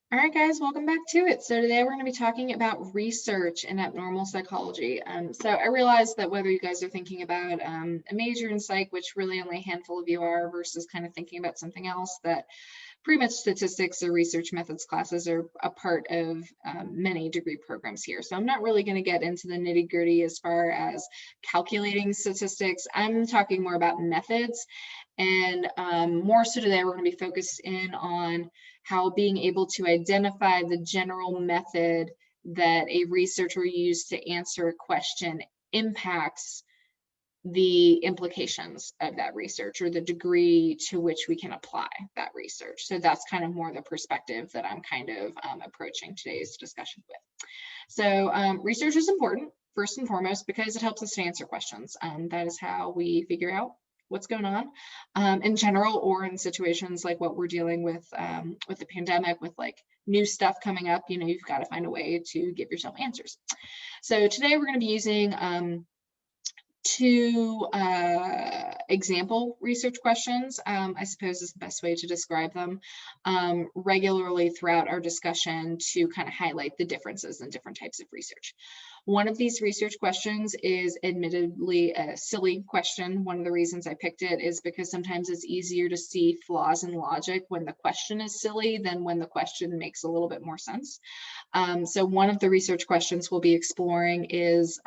All right, guys, welcome back to it. So today we're going to be talking about research in abnormal psychology. So I realize that whether you guys are thinking about a major in psych, which really only a handful of you are, versus kind of thinking about something else, that pretty much statistics or research methods classes are a part of many degree programs here. So I'm not really going to get into the nitty gritty as far as calculating statistics. I'm talking more about methods. And more so today, we're going to be focused in on how being able to identify the general method that a researcher used to answer a question impacts the implications of that research or the degree to which we can apply that research. So that's kind of more the perspective that I'm kind of approaching today's discussion with. So research is important, first and foremost, because it helps us to answer questions. That is how we figure out what's going on in general, or in situations like what we're dealing with the pandemic, with like new stuff coming up. You know, you've got to find a way to give yourself answers. So today we're going to be using two example research questions, I suppose is the best way to describe them, regularly throughout our discussion to kind of highlight the differences in different types of research. One of these research questions is admittedly a silly question. One of the reasons I picked it is because sometimes it's easier to see flaws in logic when the question is silly than when the question makes a little bit more sense. So one of the research questions we'll be exploring is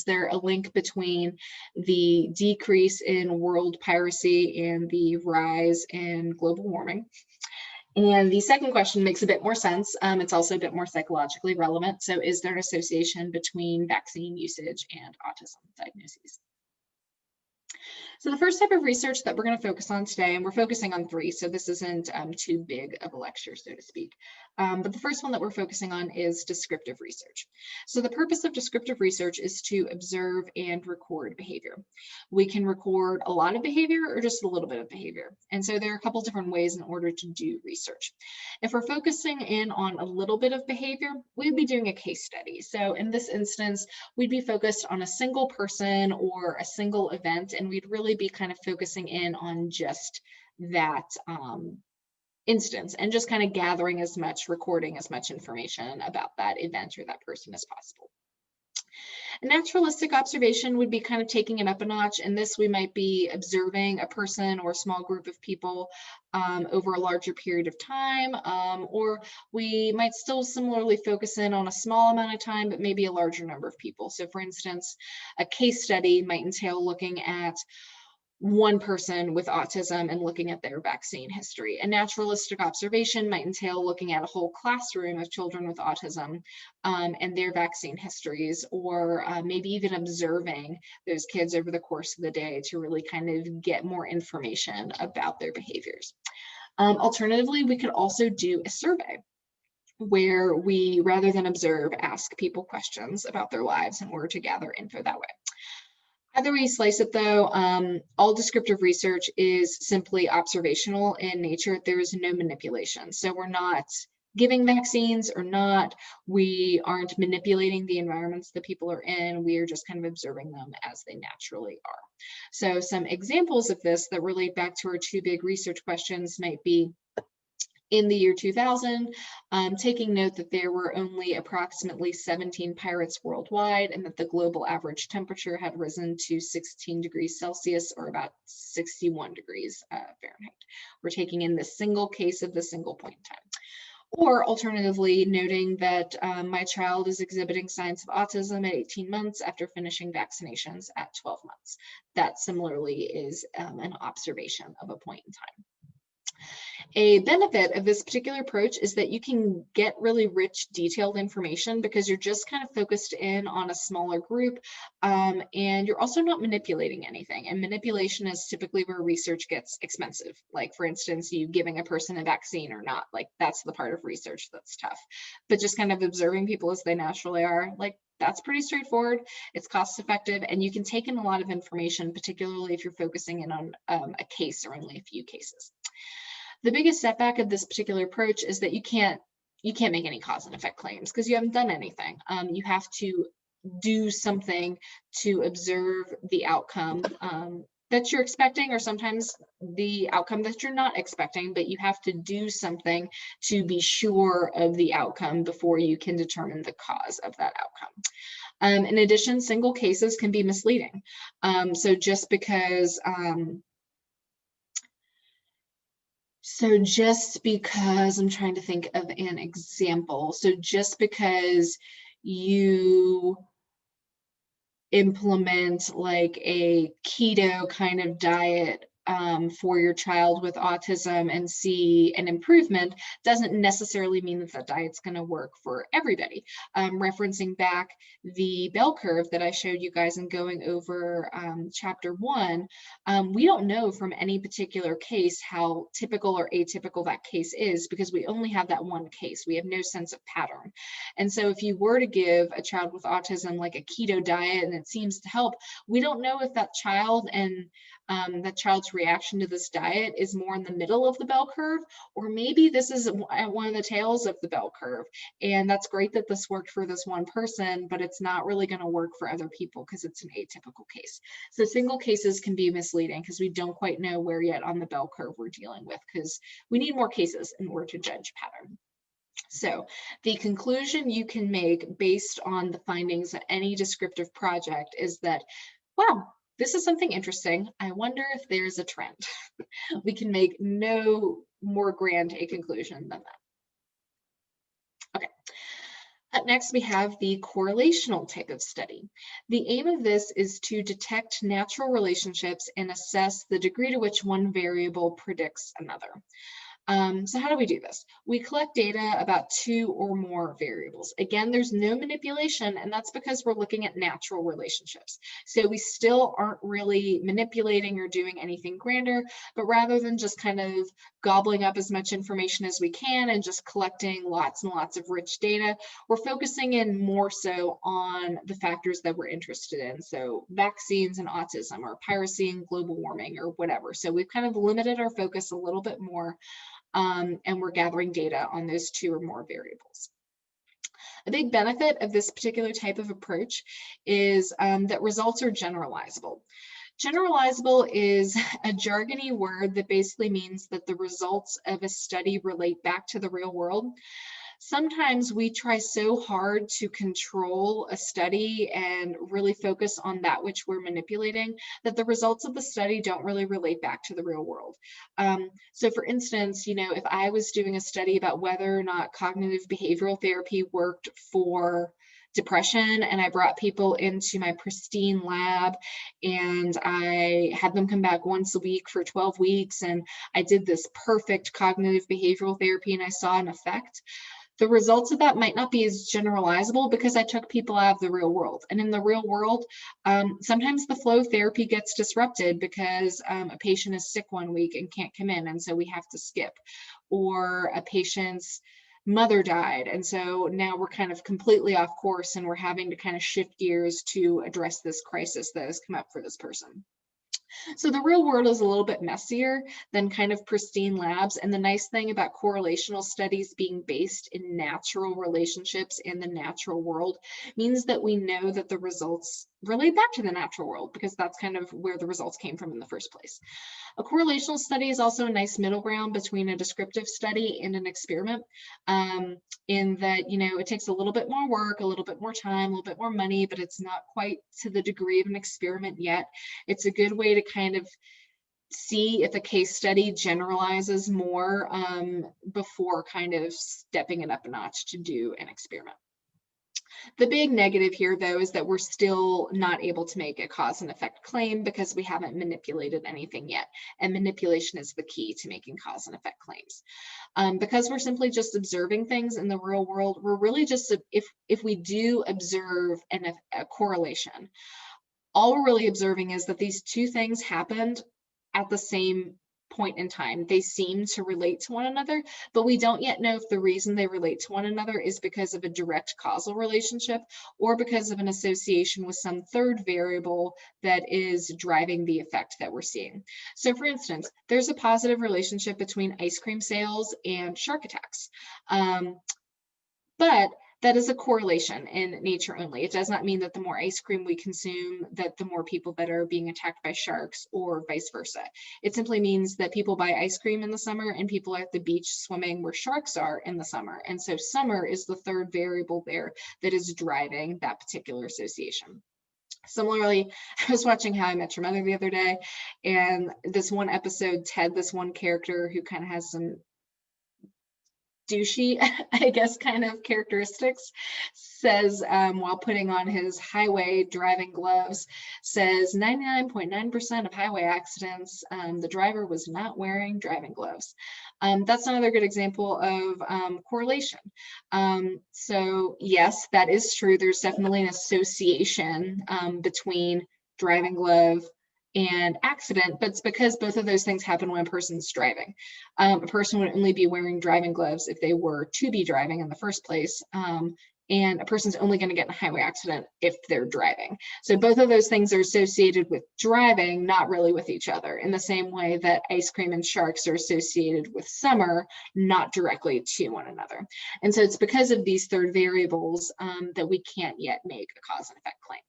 there a link between the decrease in world piracy and the rise in global warming? And the second question makes a bit more sense. It's also a bit more psychologically relevant. So is there an association between vaccine usage and autism diagnoses? So the first type of research that we're going to focus on today, and we're focusing on three, so this isn't too big of a lecture, so to speak. But the first one that we're focusing on is descriptive research. So the purpose of descriptive research is to observe and record behavior. We can record a lot of behavior or just a little bit of behavior. And so there are a couple different ways in order to do research. If we're focusing in on a little bit of behavior, we'd be doing a case study. So in this instance, we'd be focused on a single person or a single event, and we'd really be kind of focusing in on just that instance and just kind of gathering as much, recording as much information about that event or that person as possible. A naturalistic observation would be kind of taking it up a notch. In this, we might be observing a person or a small group of people over a larger period of time, or we might still similarly focus in on a small amount of time, but maybe a larger number of people. So for instance, a case study might entail looking at one person with autism and looking at their vaccine history. A naturalistic observation might entail looking at a whole classroom of children with autism and their vaccine histories, or maybe even observing those kids over the course of the day to really kind of get more information about their behaviors. Alternatively, we could also do a survey where we, rather than observe, ask people questions about their lives in order to gather info that way. Either way you slice it, though, all descriptive research is simply observational in nature. There is no manipulation. So we're not giving vaccines or not. We aren't manipulating the environments that people are in. We are just kind of observing them as they naturally are. So some examples of this that relate back to our two big research questions might be, in the year 2000, taking note that there were only approximately 17 pirates worldwide, and that the global average temperature had risen to 16 degrees Celsius, or about 61 degrees Fahrenheit. We're taking in the single case of the single point in time. Or alternatively, noting that my child is exhibiting signs of autism at 18 months after finishing vaccinations at 12 months. That similarly is an observation of a point in time. A benefit of this particular approach is that you can get really rich, detailed information because you're just kind of focused in on a smaller group, and you're also not manipulating anything. And manipulation is typically where research gets expensive. Like, for instance, you giving a person a vaccine or not, like that's the part of research that's tough. But just kind of observing people as they naturally are, like, that's pretty straightforward. It's cost effective, and you can take in a lot of information, particularly if you're focusing in on a case or only a few cases. The biggest setback of this particular approach is that you can't make any cause and effect claims because you haven't done anything. You have to do something to observe the outcome that you're expecting, or sometimes the outcome that you're not expecting, but you have to do something to be sure of the outcome before you can determine the cause of that outcome. In addition, single cases can be misleading. So just because I'm trying to think of an example. So just because you implement like a keto kind of diet for your child with autism and see an improvement doesn't necessarily mean that that diet's going to work for everybody. Referencing back the bell curve that I showed you guys and going over chapter 1, we don't know from any particular case how typical or atypical that case is because we only have that one case. We have no sense of pattern. And so if you were to give a child with autism like a keto diet and it seems to help, we don't know if that child and that child's reaction to this diet is more in the middle of the bell curve, or maybe this is at one of the tails of the bell curve. And that's great that this worked for this one person, but it's not really going to work for other people because it's an atypical case. So single cases can be misleading because we don't quite know where yet on the bell curve we're dealing with, because we need more cases in order to judge pattern. So the conclusion you can make based on the findings of any descriptive project is that, wow, this is something interesting. I wonder if there's a trend. We can make no more grand a conclusion than that. Okay. Up next, we have the correlational type of study. The aim of this is to detect natural relationships and assess the degree to which one variable predicts another. So how do we do this? We collect data about 2 or more variables. Again, there's no manipulation, and that's because we're looking at natural relationships. So we still aren't really manipulating or doing anything grander, but rather than just kind of gobbling up as much information as we can and just collecting lots and lots of rich data, we're focusing in more so on the factors that we're interested in. So vaccines and autism, or piracy and global warming, or whatever. So we've kind of limited our focus a little bit more. And we're gathering data on those 2 or more variables. A big benefit of this particular type of approach is that results are generalizable. Generalizable is a jargony word that basically means that the results of a study relate back to the real world. Sometimes we try so hard to control a study and really focus on that which we're manipulating that the results of the study don't really relate back to the real world. So for instance, if I was doing a study about whether or not cognitive behavioral therapy worked for depression, and I brought people into my pristine lab and I had them come back once a week for 12 weeks and I did this perfect cognitive behavioral therapy and I saw an effect, the results of that might not be as generalizable because I took people out of the real world. And in the real world, sometimes the flow of therapy gets disrupted because a patient is sick one week and can't come in, and so we have to skip. Or a patient's mother died, and so now we're kind of completely off course and we're having to kind of shift gears to address this crisis that has come up for this person. So the real world is a little bit messier than kind of pristine labs. And the nice thing about correlational studies being based in natural relationships in the natural world means that we know that the results relate back to the natural world because that's kind of where the results came from in the first place. A correlational study is also a nice middle ground between a descriptive study and an experiment, in that, it takes a little bit more work, a little bit more time, a little bit more money, but it's not quite to the degree of an experiment yet. It's a good way to kind of see if a case study generalizes more before kind of stepping it up a notch to do an experiment. The big negative here, though, is that we're still not able to make a cause and effect claim because we haven't manipulated anything yet. And manipulation is the key to making cause and effect claims. Because we're simply just observing things in the real world, we're really just, if we do observe a correlation, all we're really observing is that these 2 things happened at the same point in time. They seem to relate to one another, but we don't yet know if the reason they relate to one another is because of a direct causal relationship or because of an association with some third variable that is driving the effect that we're seeing. So for instance, there's a positive relationship between ice cream sales and shark attacks. But That is a correlation in nature only. It does not mean that the more ice cream we consume, that the more people that are being attacked by sharks or vice versa. It simply means that people buy ice cream in the summer and people are at the beach swimming where sharks are in the summer. And so summer is the third variable there that is driving that particular association. Similarly, I was watching How I Met Your Mother the other day, and this one episode, Ted, this one character who kind of has some douchey, I guess, kind of characteristics, says while putting on his highway driving gloves, says 99.9% of highway accidents, the driver was not wearing driving gloves. That's another good example of correlation. So yes, that is true. There's definitely an association between driving glove and accident, but it's because both of those things happen when a person's driving. A person would only be wearing driving gloves if they were to be driving in the first place. And a person's only going to get in a highway accident if they're driving. So both of those things are associated with driving, not really with each other, in the same way that ice cream and sharks are associated with summer, not directly to one another. And so it's because of these third variables that we can't yet make a cause and effect claim.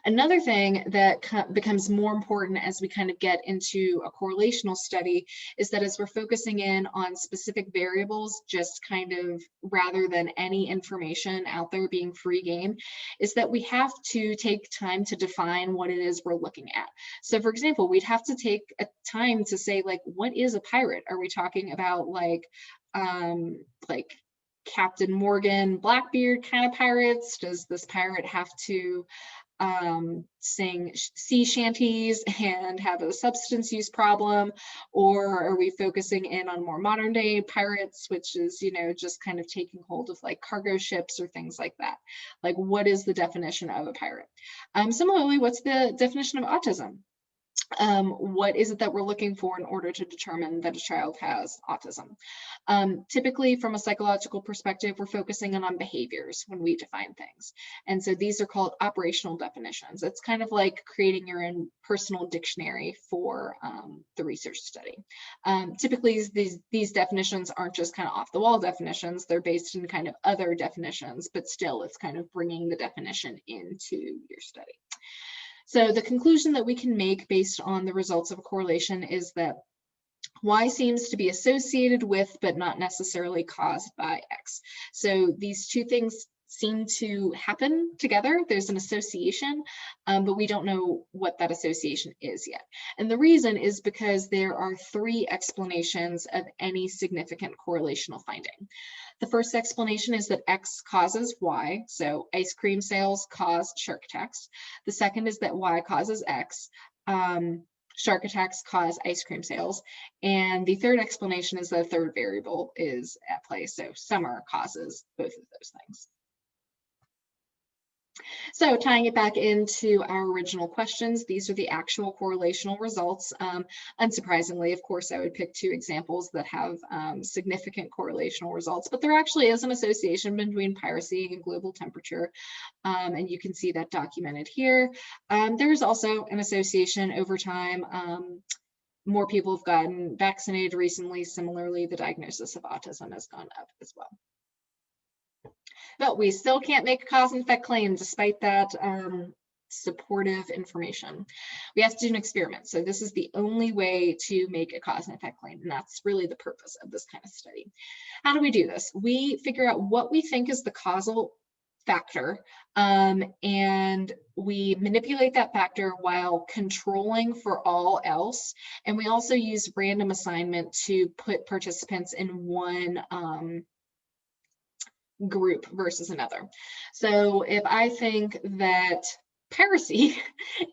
Another thing that becomes more important as we kind of get into a correlational study is that as we're focusing in on specific variables, just kind of rather than any information out there being free game, is that we have to take time to define what it is we're looking at. So for example, we'd have to take a time to say, like, what is a pirate? Are we talking about like Captain Morgan, Blackbeard kind of pirates? Does this pirate have to sing sea shanties and have a substance use problem? Or are we focusing in on more modern day pirates, which is, you know, just kind of taking hold of like cargo ships or things like that? Like, what is the definition of a pirate? Similarly, what's the definition of autism? What is it that we're looking for in order to determine that a child has autism? Typically, from a psychological perspective, we're focusing in on behaviors when we define things. And so these are called operational definitions. It's kind of like creating your own personal dictionary for the research study. Typically, these definitions aren't just kind of off the wall definitions. They're based in kind of other definitions, but still it's kind of bringing the definition into your study. So the conclusion that we can make based on the results of a correlation is that Y seems to be associated with, but not necessarily caused by X. So these two things seem to happen together. There's an association, but we don't know what that association is yet. And the reason is because there are three explanations of any significant correlational finding. The first explanation is that X causes Y, so ice cream sales cause shark attacks. The second is that Y causes X. Shark attacks cause ice cream sales. And the third explanation is the third variable is at play. So summer causes both of those things. So tying it back into our original questions, these are the actual correlational results. Unsurprisingly, of course, I would pick two examples that have significant correlational results, but there actually is an association between piracy and global temperature. And you can see that documented here. There's also an association over time. More people have gotten vaccinated recently. Similarly, the diagnosis of autism has gone up as well. But we still can't make a cause and effect claim despite that supportive information. We have to do an experiment. So this is the only way to make a cause and effect claim, and that's really the purpose of this kind of study. How do we do this? We figure out what we think is the causal factor, and we manipulate that factor while controlling for all else. And we also use random assignment to put participants in one group versus another. So if I think that piracy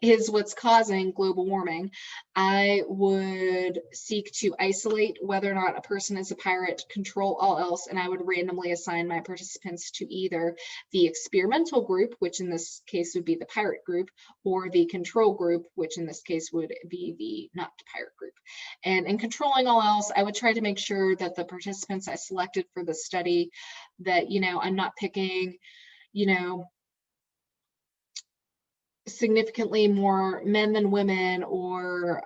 is what's causing global warming, I would seek to isolate whether or not a person is a pirate, control all else, and I would randomly assign my participants to either the experimental group, which in this case would be the pirate group, or the control group, which in this case would be the not pirate group. And in controlling all else, I would try to make sure that the participants I selected for the study, that, you know, I'm not picking, you know, significantly more men than women, or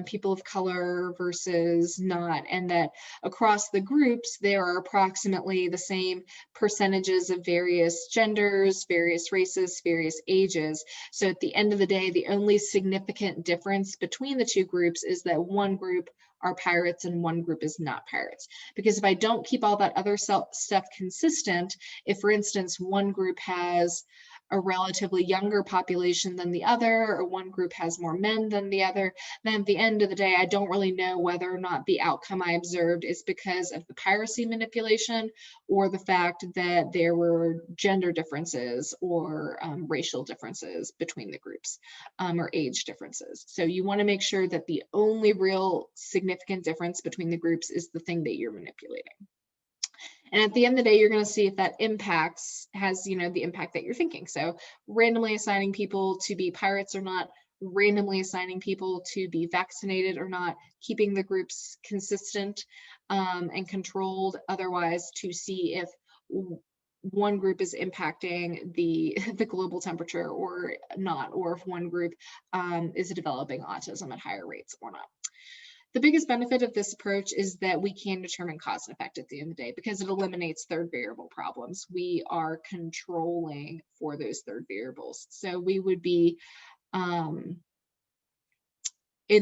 people of color versus not, and that across the groups there are approximately the same percentages of various genders, various races, various ages. So at the end of the day, the only significant difference between the two groups is that one group are pirates and one group is not pirates. Because if I don't keep all that other stuff consistent, if for instance one group has a relatively younger population than the other, or one group has more men than the other, then at the end of the day, I don't really know whether or not the outcome I observed is because of the piracy manipulation or the fact that there were gender differences or racial differences between the groups, or age differences. So you want to make sure that the only real significant difference between the groups is the thing that you're manipulating. And at the end of the day, you're going to see if that has, the impact that you're thinking. So randomly assigning people to be pirates or not, randomly assigning people to be vaccinated or not, keeping the groups consistent and controlled otherwise to see if one group is impacting the global temperature or not, or if one group is developing autism at higher rates or not. The biggest benefit of this approach is that we can determine cause and effect at the end of the day because it eliminates third variable problems. We are controlling for those third variables. So we would be in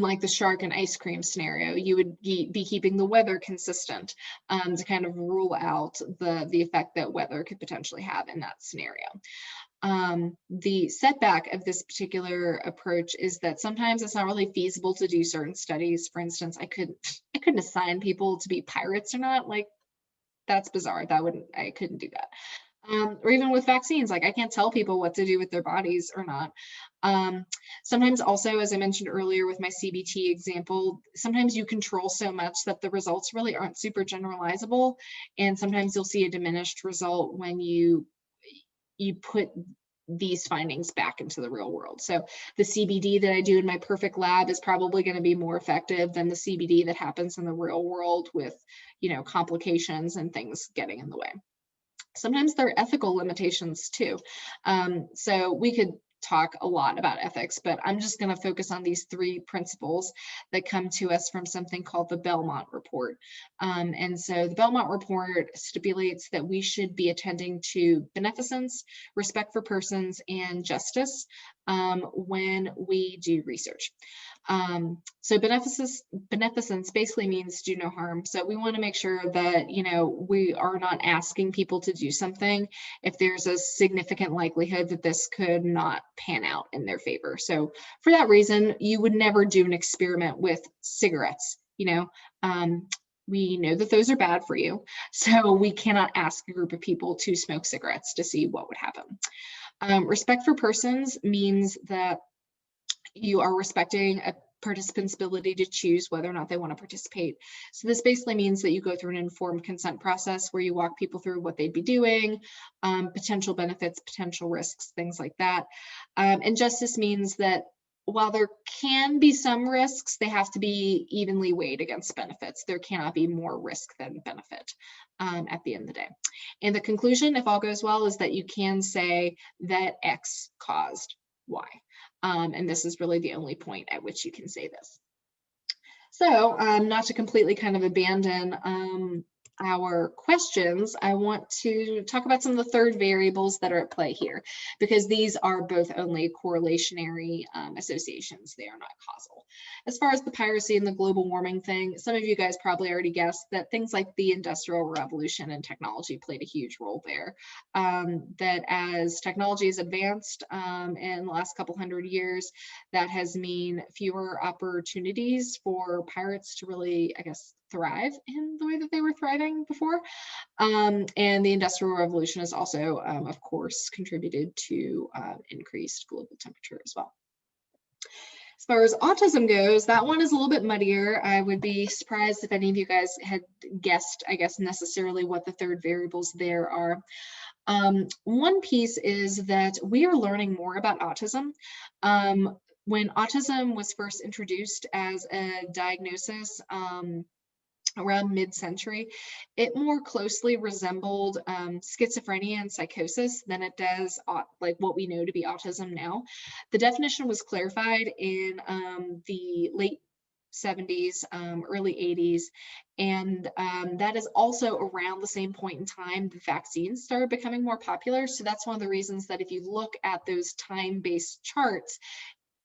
like the shark and ice cream scenario, you would be keeping the weather consistent to kind of rule out the effect that weather could potentially have in that scenario. The setback of this particular approach is that sometimes it's not really feasible to do certain studies. For instance, I couldn't assign people to be pirates or not. Like, that's bizarre. I couldn't do that. Or even with vaccines, like I can't tell people what to do with their bodies or not. Sometimes also, as I mentioned earlier with my CBT example, sometimes you control so much that the results really aren't super generalizable. And sometimes you'll see a diminished result when you put these findings back into the real world. So the CBD that I do in my perfect lab is probably going to be more effective than the CBD that happens in the real world with, complications and things getting in the way. Sometimes there are ethical limitations too. So we could talk a lot about ethics, but I'm just going to focus on these three principles that come to us from something called the Belmont Report. And so the Belmont Report stipulates that we should be attending to beneficence, respect for persons, and justice when we do research. So beneficence basically means do no harm. So we want to make sure that, we are not asking people to do something if there's a significant likelihood that this could not pan out in their favor. So for that reason, you would never do an experiment with cigarettes, we know that those are bad for you. So we cannot ask a group of people to smoke cigarettes to see what would happen. Respect for persons means that you are respecting a participant's ability to choose whether or not they want to participate. So this basically means that you go through an informed consent process where you walk people through what they'd be doing, potential benefits, potential risks, things like that. And justice means that while there can be some risks, they have to be evenly weighed against benefits. There cannot be more risk than benefit at the end of the day. And the conclusion, if all goes well, is that you can say that X caused Y. And this is really the only point at which you can say this. So not to completely kind of abandon our questions, I want to talk about some of the third variables that are at play here, because these are both only correlationary associations. They are not causal. As far as the piracy and the global warming thing, some of you guys probably already guessed that things like the Industrial Revolution and technology played a huge role there. That as technology has advanced in the last couple hundred years, that has mean fewer opportunities for pirates to really, I guess, thrive in the way that they were thriving before. And the Industrial Revolution has also, of course, contributed to increased global temperature as well. As far as autism goes, that one is a little bit muddier. I would be surprised if any of you guys had guessed, I guess, necessarily what the third variables there are. One piece is that we are learning more about autism. When autism was first introduced as a diagnosis, around mid-century, it more closely resembled schizophrenia and psychosis than it does like what we know to be autism now. The definition was clarified in the late 70s, early 80s, and that is also around the same point in time the vaccines started becoming more popular. So that's one of the reasons that if you look at those time-based charts,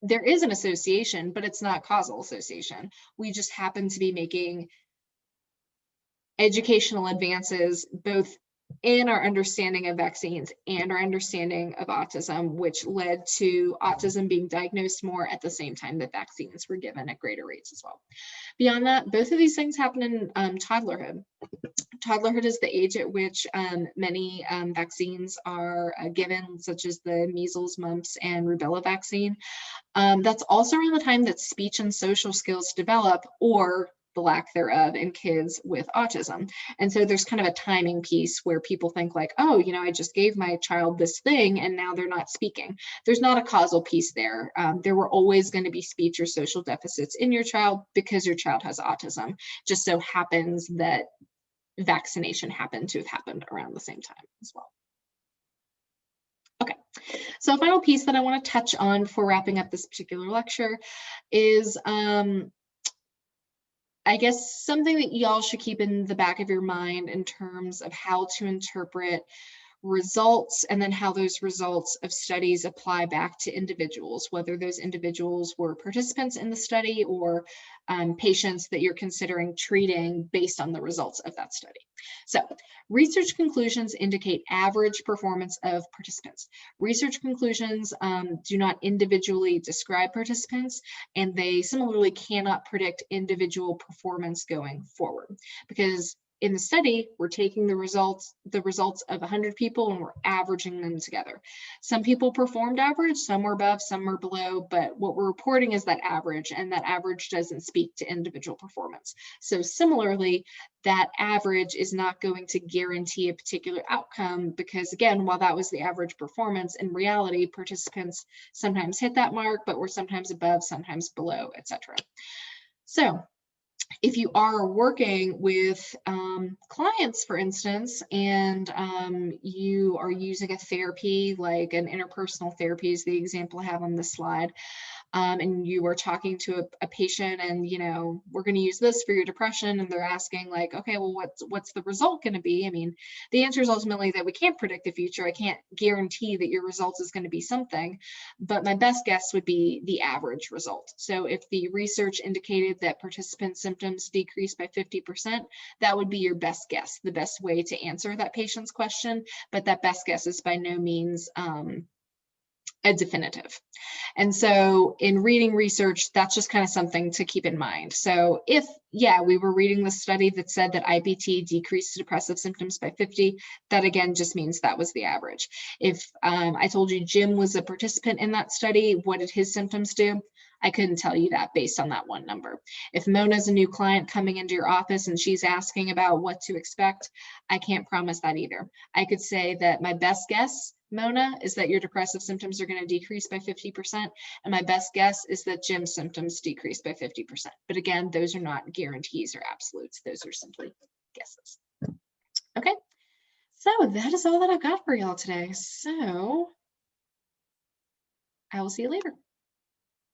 there is an association, but it's not causal association. We just happen to be making educational advances both in our understanding of vaccines and our understanding of autism, which led to autism being diagnosed more at the same time that vaccines were given at greater rates as well. Beyond that, both of these things happen in toddlerhood. Toddlerhood is the age at which many vaccines are given, such as the measles, mumps, and rubella vaccine. That's also around the time that speech and social skills develop, or the lack thereof, in kids with autism. And so there's kind of a timing piece where people think like, oh, you know, I just gave my child this thing and now they're not speaking. There's not a causal piece there. There were always going to be speech or social deficits in your child because your child has autism. Just so happens that vaccination happened to have happened around the same time as well. Okay, so a final piece that I want to touch on before wrapping up this particular lecture is I guess something that y'all should keep in the back of your mind in terms of how to interpret results, and then how those results of studies apply back to individuals, whether those individuals were participants in the study or patients that you're considering treating based on the results of that study. So research conclusions indicate average performance of participants. Research conclusions do not individually describe participants, and they similarly cannot predict individual performance going forward, because in the study, we're taking the results of 100 people and we're averaging them together. Some people performed average, some were above, some were below, but what we're reporting is that average, and that average doesn't speak to individual performance. So similarly, that average is not going to guarantee a particular outcome, because again, while that was the average performance, in reality, participants sometimes hit that mark, but were sometimes above, sometimes below, etc. So if you are working with clients, for instance, and you are using a therapy like an interpersonal therapy is the example I have on this slide, and you are talking to a patient and, you know, we're going to use this for your depression, and they're asking like, okay, well, what's the result going to be? I mean, the answer is ultimately that we can't predict the future. I can't guarantee that your result is going to be something, but my best guess would be the average result. So if the research indicated that participant symptoms decreased by 50%, that would be your best guess, the best way to answer that patient's question. But that best guess is by no means a definitive. And so in reading research, that's just kind of something to keep in mind. So if, yeah, we were reading the study that said that IPT decreased depressive symptoms by 50, that again just means that was the average. If I told you Jim was a participant in that study, what did his symptoms do? I couldn't tell you that based on that one number. If Mona's a new client coming into your office and she's asking about what to expect, I can't promise that either. I could say that my best guess, Mona, is that your depressive symptoms are going to decrease by 50%. And my best guess is that Jim's symptoms decrease by 50%. But again, those are not guarantees or absolutes. Those are simply guesses. Okay, so that is all that I've got for y'all today. So I will see you later.